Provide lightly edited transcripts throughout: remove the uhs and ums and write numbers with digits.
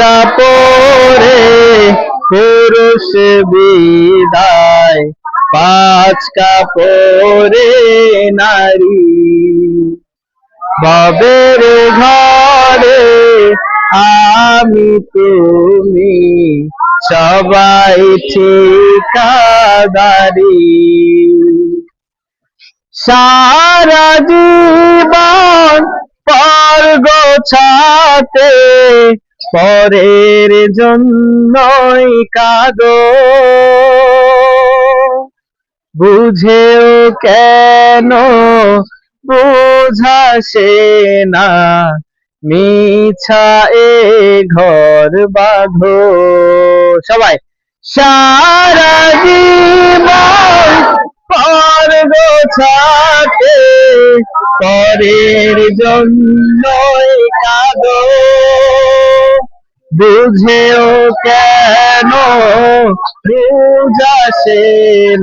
কাপড়ে পুরুষ বিদায়, পাঁচ কাপড়ে নারী। ভবের ঘরে আমি তুমি সবাই ঠিকাদারি। সারা জীবন পর গোছাতে পরের জন্যই কাঁদো, বুঝেও কেন বুঝাসে না, মিছা এ ঘর বাঁধো। সবাই সারা জীবন পর গোছাতে পরের জন্যই কাঁদো, বুঝেও কেন বুঝাসে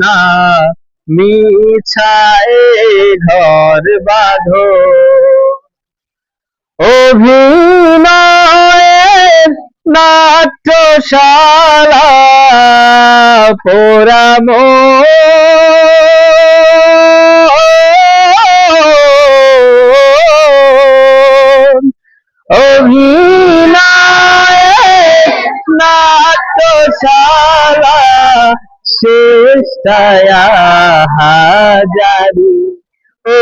না, মিছা এ ঘর বাঁধো। অভিনয়ের নাট্যশালা পোড়ামো, অভিনয়ের নাট্যশালা শেষটায় হাজারি। ও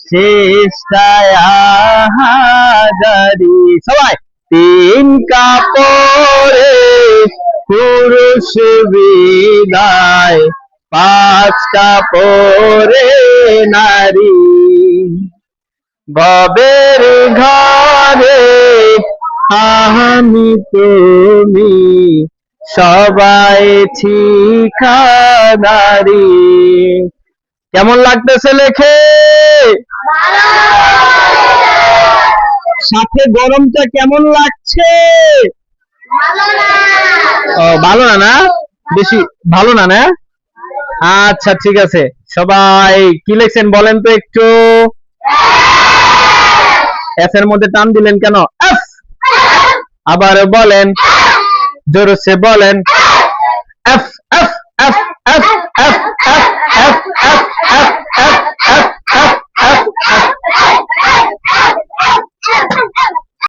শেষটায় হাজারি। সবাই তিন কাপড়ে পুরুষ বিদায়, পাঁচ কাপড়ে নারী। ভবের ঘরে আমি তুমি সবাই ঠিকাদারি। কেমন লাগতেছে লেখে? সাথে গরমটা কেমন লাগছে? ভালো না? না বেশি ভালো না? না আচ্ছা ঠিক আছে। সবাই কি লিখছেন বলেন তো একটু? এফ এর মধ্যে টান দিলেন কেন? এফ। আবার বলেন, জোরে বলেন।